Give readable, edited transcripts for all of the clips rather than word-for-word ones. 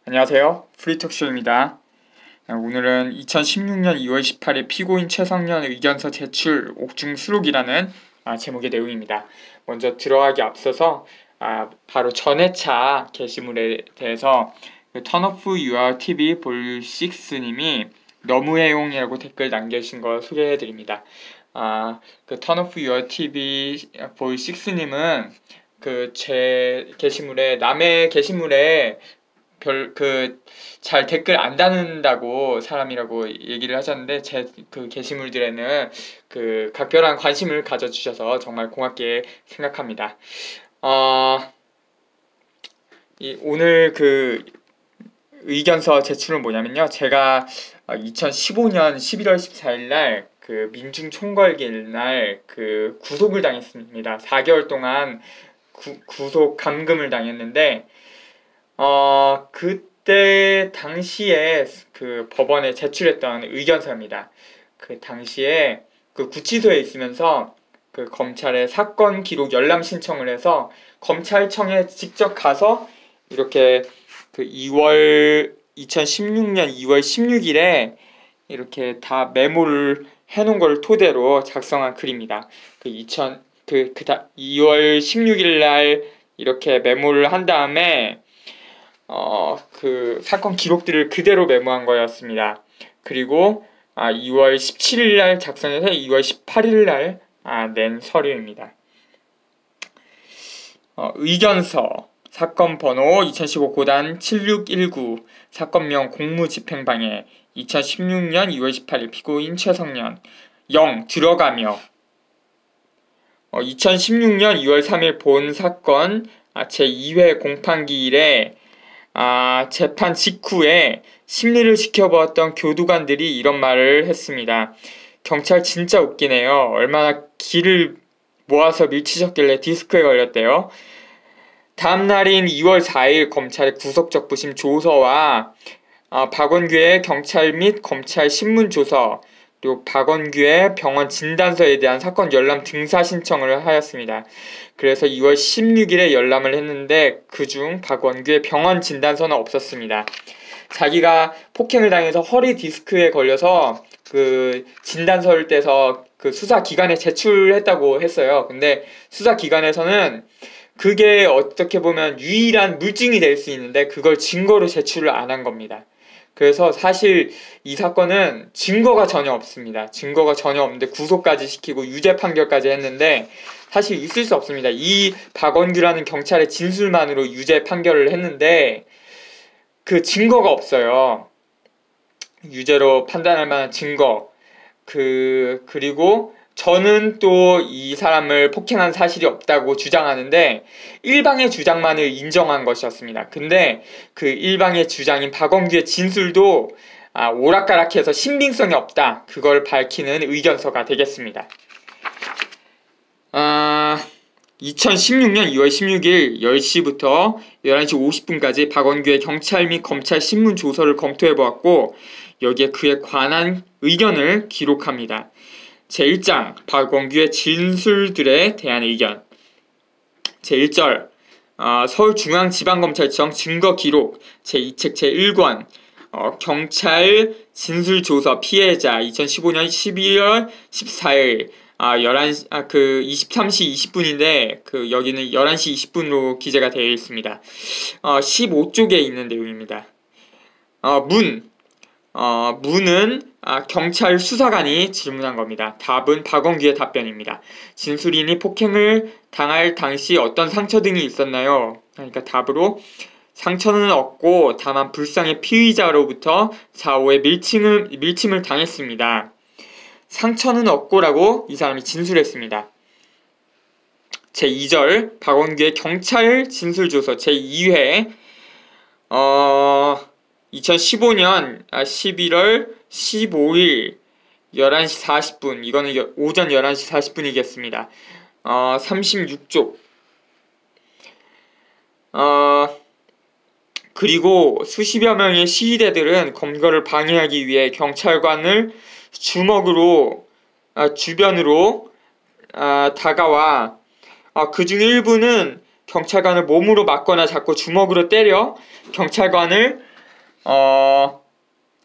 안녕하세요. 프리톡쇼입니다. 오늘은 2016년 2월 18일 피고인 최성년 의견서 제출 옥중 수록이라는 제목의 내용입니다. 먼저 들어가기 앞서서 바로 전회차 게시물에 대해서 턴오프 유어 TV 볼 6님이 너무해용이라고 댓글 남겨주신 거 소개해드립니다. 그 턴오프 유어 TV 볼 6님은 제 게시물에 남의 게시물에 잘 댓글 안 다는다고 사람이라고 얘기를 하셨는데 제 게시물들에는 각별한 관심을 가져주셔서 정말 고맙게 생각합니다. 오늘 의견서 제출은 뭐냐면요. 제가 2015년 11월 14일 날 민중 총궐기일 날 구속을 당했습니다. 4개월 동안 구속 감금을 당했는데 그때 당시에 법원에 제출했던 의견서입니다. 당시에 구치소에 있으면서 검찰에 사건 기록 열람 신청을 해서 검찰청에 직접 가서 이렇게 2016년 2월 16일에 이렇게 다 메모를 해놓은 걸 토대로 작성한 글입니다. 2월 16일 날 이렇게 메모를 한 다음에 사건 기록들을 그대로 메모한 거였습니다. 그리고 2월 17일 날 작성해서 2월 18일 날 낸 서류입니다. 의견서 사건 번호 2015 고단 7619 사건명 공무집행방해 2016년 2월 18일 피고인 최성년 0 들어가며 2016년 2월 3일 본 사건 제2회 공판기일에 재판 직후에 심리를 지켜보았던 교두관들이 이런 말을 했습니다. 경찰 진짜 웃기네요. 얼마나 기를 모아서 밀치셨길래 디스크에 걸렸대요. 다음 날인 2월 4일 검찰의 구속적부심 조서와 박원규의 경찰 및 검찰 신문 조서 그리고 박원규의 병원 진단서에 대한 사건 열람 등사 신청을 하였습니다. 그래서 2월 16일에 열람을 했는데 그중 박원규의 병원 진단서는 없었습니다. 자기가 폭행을 당해서 허리 디스크에 걸려서 진단서를 떼서 수사기관에 제출했다고 했어요. 근데 수사기관에서는 그게 어떻게 보면 유일한 물증이 될 수 있는데 그걸 증거로 제출을 안 한 겁니다. 그래서 사실 이 사건은 증거가 전혀 없습니다. 증거가 전혀 없는데 구속까지 시키고 유죄 판결까지 했는데 사실 있을 수 없습니다. 이 박원규라는 경찰의 진술만으로 유죄 판결을 했는데 그 증거가 없어요. 유죄로 판단할 만한 증거. 그리고 저는 또 이 사람을 폭행한 사실이 없다고 주장하는데 일방의 주장만을 인정한 것이었습니다. 근데 일방의 주장인 박원규의 진술도 오락가락해서 신빙성이 없다. 그걸 밝히는 의견서가 되겠습니다. 2016년 2월 16일 10시부터 11시 50분까지 박원규의 경찰 및 검찰 신문 조서를 검토해보았고 여기에 그에 관한 의견을 기록합니다. 제1장 박원규의 진술들에 대한 의견 제1절 서울중앙지방검찰청 증거기록 제2책 제1권 경찰 진술조서 피해자 2015년 12월 14일 23시 20분인데 여기는 11시 20분으로 기재가 되어 있습니다. 15쪽에 있는 내용입니다. 문은 경찰 수사관이 질문한 겁니다. 답은 박원규의 답변입니다. 진술인이 폭행을 당할 당시 어떤 상처 등이 있었나요? 그러니까 답으로 상처는 없고 다만 불상의 피의자로부터 좌우에 밀침을 당했습니다. 상처는 없고라고 이 사람이 진술했습니다. 제2절 박원규의 경찰 진술조서 제2회 2015년 11월 15일 11시 40분 이거는 오전 11시 40분이겠습니다. 36쪽 그리고 수십여 명의 시위대들은 검거를 방해하기 위해 경찰관을 주먹으로 주변으로 다가와 그중 일부는 경찰관을 몸으로 맞거나 자꾸 주먹으로 때려 경찰관을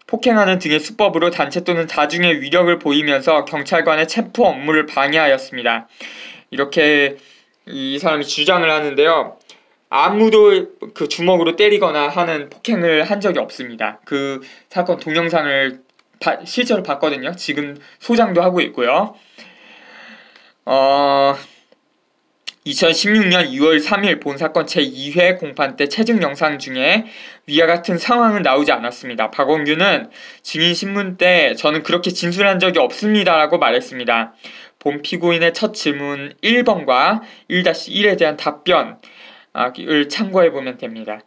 폭행하는 등의 수법으로 단체 또는 다중의 위력을 보이면서 경찰관의 체포 업무를 방해하였습니다. 이렇게 이 사람이 주장을 하는데요. 아무도 그 주먹으로 때리거나 하는 폭행을 한 적이 없습니다. 그 사건 동영상을 실제로 봤거든요. 지금 소장도 하고 있고요. 2016년 2월 3일 본 사건 제2회 공판 때 체증 영상 중에 위와 같은 상황은 나오지 않았습니다. 박원규는 증인신문 때 저는 그렇게 진술한 적이 없습니다 라고 말했습니다. 본 피고인의 첫 질문 1번과 1-1에 대한 답변을 참고해보면 됩니다.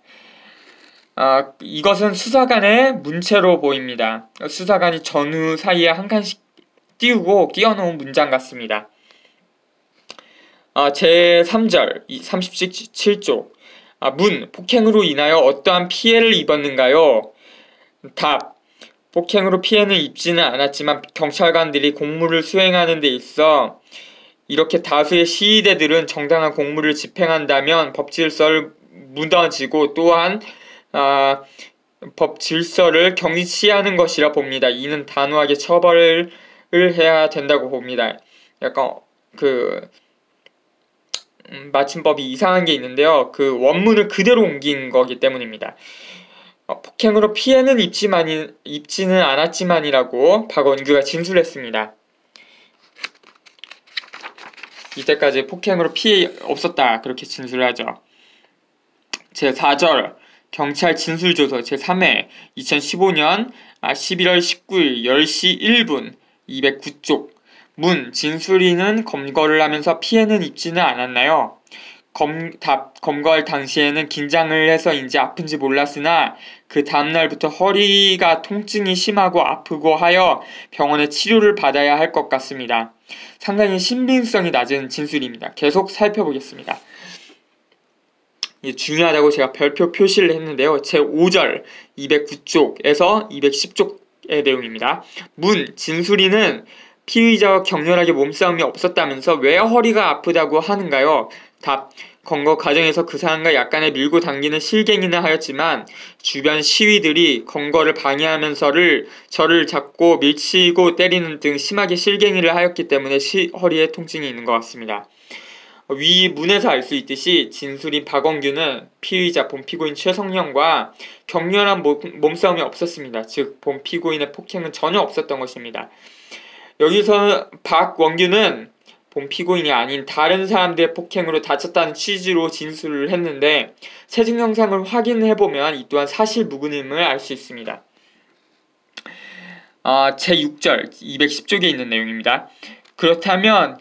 이것은 수사관의 문체로 보입니다. 수사관이 전후 사이에 한 칸씩 띄우고 끼워놓은 문장 같습니다. 제3절 37조 문, 폭행으로 인하여 어떠한 피해를 입었는가요? 답, 폭행으로 피해는 입지는 않았지만 경찰관들이 공무를 수행하는 데 있어 이렇게 다수의 시위대들은 정당한 공무를 집행한다면 법질서를 무너지고 또한 법질서를 경시하는 것이라 봅니다. 이는 단호하게 처벌을 해야 된다고 봅니다. 약간 맞춤법이 이상한 게 있는데요. 그 원문을 그대로 옮긴 거기 때문입니다. 폭행으로 피해는 입지는 않았지만이라고 박원규가 진술했습니다. 이때까지 폭행으로 피해 없었다 그렇게 진술하죠. 제4절 경찰 진술조서 제3회 2015년 11월 19일 10시 1분 209쪽 문, 진술인은 검거를 하면서 피해는 입지는 않았나요? 검거할 당시에는 긴장을 해서인지 아픈지 몰랐으나 그 다음날부터 허리가 통증이 심하고 아프고 하여 병원에 치료를 받아야 할 것 같습니다. 상당히 신빙성이 낮은 진술입니다. 계속 살펴보겠습니다. 중요하다고 제가 별표 표시를 했는데요. 제5절 209쪽에서 210쪽의 내용입니다. 문, 진술인은 피의자와 격렬하게 몸싸움이 없었다면서 왜 허리가 아프다고 하는가요? 답, 검거 과정에서 그 사람과 약간의 밀고 당기는 실갱이는 하였지만 주변 시위들이 검거를 방해하면서를 저를 잡고 밀치고 때리는 등 심하게 실갱이를 하였기 때문에 허리에 통증이 있는 것 같습니다. 위 문에서 알 수 있듯이 진술인 박원규는 피의자 본 피고인 최성령과 격렬한 몸싸움이 없었습니다. 즉 본 피고인의 폭행은 전혀 없었던 것입니다. 여기서 박원규는 본 피고인이 아닌 다른 사람들의 폭행으로 다쳤다는 취지로 진술을 했는데 체증 영상을 확인해보면 이 또한 사실 무근임을 알 수 있습니다. 제6절 210쪽에 있는 내용입니다. 그렇다면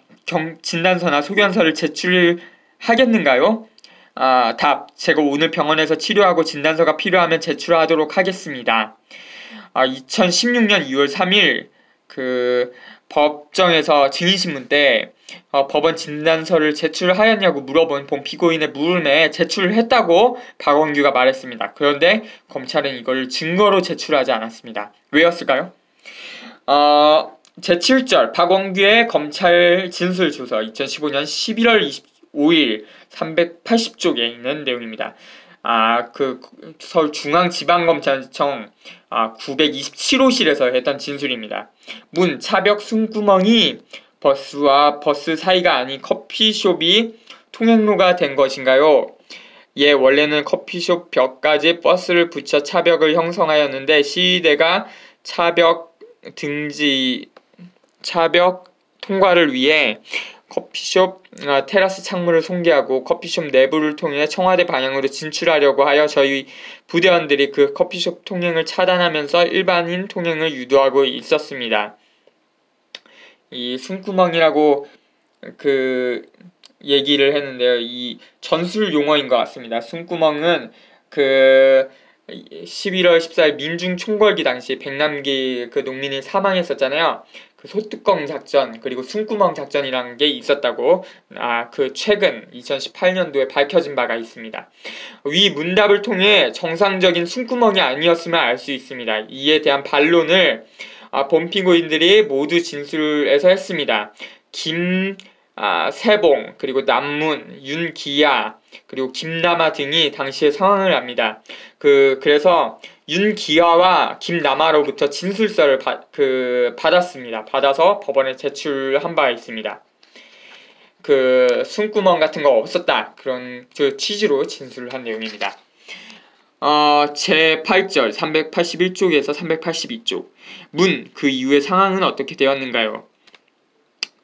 진단서나 소견서를 제출하겠는가요? 답, 제가 오늘 병원에서 치료하고 진단서가 필요하면 제출하도록 하겠습니다. 2016년 2월 3일 법정에서 증인신문 때 법원 진단서를 제출하였냐고 물어본 본 피고인의 물음에 제출을 했다고 박원규가 말했습니다. 그런데 검찰은 이걸 증거로 제출하지 않았습니다. 왜였을까요? 제7절 박원규의 검찰 진술조서 2015년 11월 25일 380쪽에 있는 내용입니다. 서울중앙지방검찰청 927호실에서 했던 진술입니다. 문, 차벽 숨구멍이 버스와 버스 사이가 아닌 커피숍이 통행로가 된 것인가요? 예, 원래는 커피숍 벽까지 버스를 붙여 차벽을 형성하였는데 시위대가 차벽 통과를 위해 커피숍 테라스 창문을 손괴하고 커피숍 내부를 통해 청와대 방향으로 진출하려고 하여 저희 부대원들이 그 커피숍 통행을 차단하면서 일반인 통행을 유도하고 있었습니다. 이 숨구멍이라고 얘기를 했는데요. 이 전술 용어인 것 같습니다. 숨구멍은 11월 14일 민중 총궐기 당시 백남기 농민이 사망했었잖아요. 그 소뚜껑 작전 그리고 숨구멍 작전이라는 게 있었다고 최근 2018년도에 밝혀진 바가 있습니다. 위 문답을 통해 정상적인 숨구멍이 아니었음을 알 수 있습니다. 이에 대한 반론을 본 피고인들이 모두 진술해서 했습니다. 세봉 그리고 남문, 윤기야 그리고 김남아 등이 당시의 상황을 압니다. 그래서 윤기아와 김남아로부터 진술서를 받았습니다. 받아서 법원에 제출한 바 있습니다. 그 숨구멍 같은 거 없었다. 그런 그 취지로 진술을 한 내용입니다. 제8절 381쪽에서 382쪽 문, 그 이후의 상황은 어떻게 되었는가요?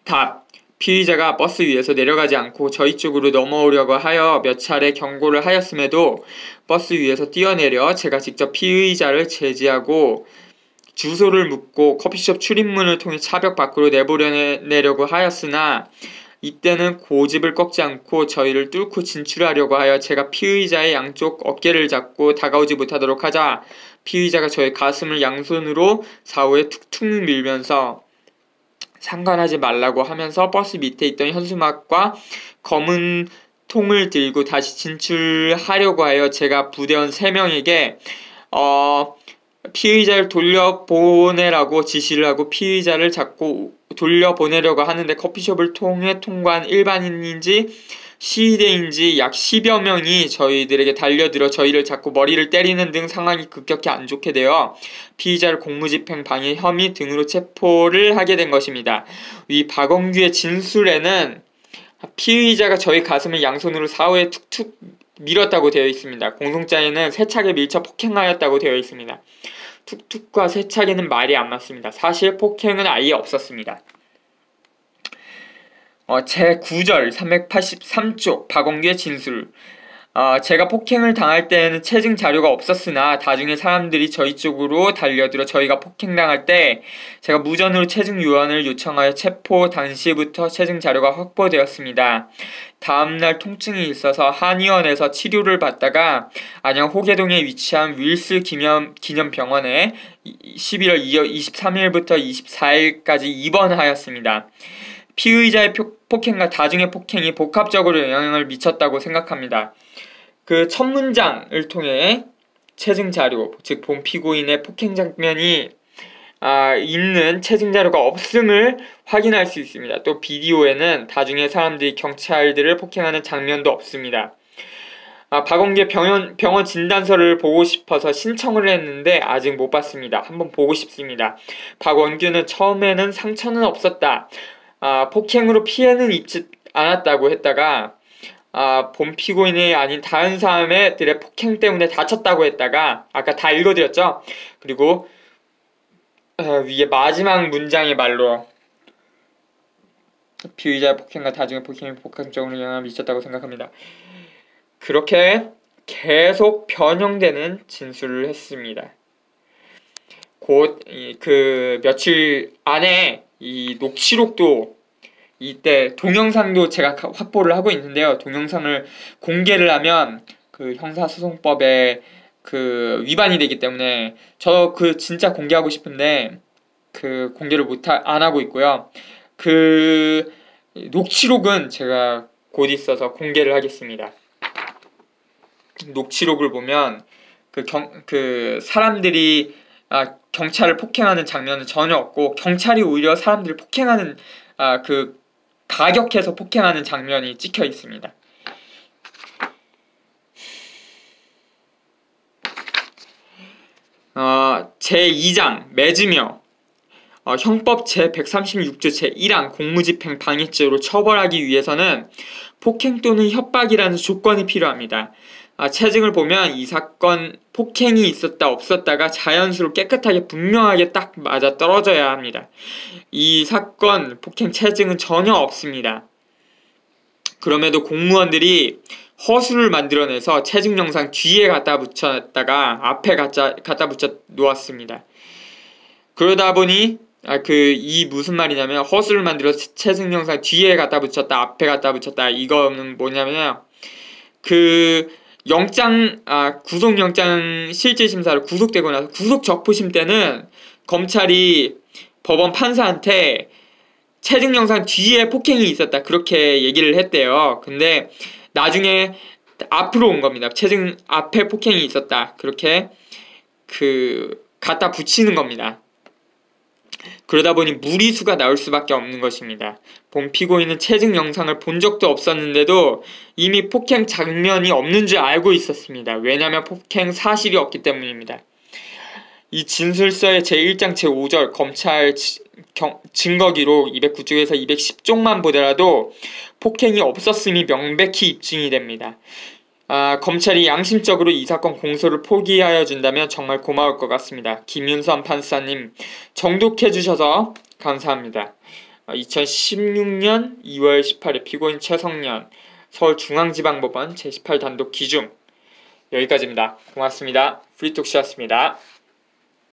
답. 피의자가 버스 위에서 내려가지 않고 저희 쪽으로 넘어오려고 하여 몇 차례 경고를 하였음에도 버스 위에서 뛰어내려 제가 직접 피의자를 제지하고 주소를 묻고 커피숍 출입문을 통해 차벽 밖으로 내보내려고 하였으나 이때는 고집을 꺾지 않고 저희를 뚫고 진출하려고 하여 제가 피의자의 양쪽 어깨를 잡고 다가오지 못하도록 하자 피의자가 저의 가슴을 양손으로 좌우에 툭툭 밀면서 상관하지 말라고 하면서 버스 밑에 있던 현수막과 검은 통을 들고 다시 진출하려고 하여 제가 부대원 3명에게 피의자를 돌려보내라고 지시를 하고 피의자를 잡고 돌려보내려고 하는데 커피숍을 통해 통과한 일반인인지 시위대인지 약 10여 명이 저희들에게 달려들어 저희를 잡고 머리를 때리는 등 상황이 급격히 안 좋게 되어 피의자를 공무집행 방해 혐의 등으로 체포를 하게 된 것입니다. 위 박원규의 진술에는 피의자가 저희 가슴을 양손으로 사후에 툭툭 밀었다고 되어 있습니다. 공소장에는 세차게 밀쳐 폭행하였다고 되어 있습니다. 툭툭과 세차게는 말이 안 맞습니다. 사실 폭행은 아예 없었습니다. 제9절 383쪽 박원규의 진술. 제가 폭행을 당할 때에는 체증 자료가 없었으나 나중에 사람들이 저희 쪽으로 달려들어 저희가 폭행당할 때 제가 무전으로 체증 요원을 요청하여 체포 당시부터 체증 자료가 확보되었습니다. 다음날 통증이 있어서 한의원에서 치료를 받다가 안양 호계동에 위치한 윌스 기념병원에 11월 23일부터 24일까지 입원하였습니다. 피의자의 폭행과 다중의 폭행이 복합적으로 영향을 미쳤다고 생각합니다. 그 첫 문장을 통해 체증 자료, 즉 본 피고인의 폭행 장면이 있는 체증 자료가 없음을 확인할 수 있습니다. 또 비디오에는 다중의 사람들이 경찰들을 폭행하는 장면도 없습니다. 박원규의 병원 진단서를 보고 싶어서 신청을 했는데 아직 못 봤습니다. 한번 보고 싶습니다. 박원규는 처음에는 상처는 없었다. 폭행으로 피해는 입지 않았다고 했다가 본 피고인이 아닌 다른 사람들의 폭행 때문에 다쳤다고 했다가 아까 다 읽어드렸죠? 그리고 위에 마지막 문장의 말로 피의자의 폭행과 다중의 폭행이 복합적으로 영향을 미쳤다고 생각합니다. 그렇게 계속 변형되는 진술을 했습니다. 곧 그 며칠 안에 이 녹취록도 이때 동영상도 제가 확보를 하고 있는데요. 동영상을 공개를 하면 그 형사소송법에 그 위반이 되기 때문에 저 그 진짜 공개하고 싶은데 그 공개를 안 하고 있고요. 그 녹취록은 제가 곧 있어서 공개를 하겠습니다. 녹취록을 보면 그 사람들이 경찰을 폭행하는 장면은 전혀 없고 경찰이 오히려 사람들을 폭행하는 가격해서 폭행하는 장면이 찍혀 있습니다. 제2장 맺으며 형법 제136조 제1항 공무집행 방해죄로 처벌하기 위해서는 폭행 또는 협박이라는 조건이 필요합니다. 체증을 보면 이 사건 폭행이 있었다 없었다가 자연스럽고 깨끗하게 분명하게 딱 맞아 떨어져야 합니다. 이 사건 폭행 체증은 전혀 없습니다. 그럼에도 공무원들이 허술을 만들어내서 체증 영상 뒤에 갖다 붙였다가 앞에 갖다 붙여 놓았습니다. 그러다 보니 이 무슨 말이냐면 허술을 만들어서 체증 영상 뒤에 갖다 붙였다 앞에 갖다 붙였다 이거는 뭐냐면 구속영장 실질심사로 구속되고 나서 구속적부심 때는 검찰이 법원 판사한테 체증 영상 뒤에 폭행이 있었다 그렇게 얘기를 했대요. 근데 나중에 앞으로 온 겁니다. 체증 앞에 폭행이 있었다 그렇게 갖다 붙이는 겁니다. 그러다 보니 무리수가 나올 수밖에 없는 것입니다. 본 피고인은 체증 영상을 본 적도 없었는데도 이미 폭행 장면이 없는 줄 알고 있었습니다. 왜냐하면 폭행 사실이 없기 때문입니다. 이 진술서의 제1장 제5절 검찰 증거기록 209쪽에서 210쪽만 보더라도 폭행이 없었음이 명백히 입증이 됩니다. 검찰이 양심적으로 이 사건 공소를 포기하여 준다면 정말 고마울 것 같습니다. 김윤선 판사님, 정독해 주셔서 감사합니다. 2016년 2월 18일 피고인 최성년, 서울중앙지방법원 제18단독 기중. 여기까지입니다. 고맙습니다. 프리톡시였습니다.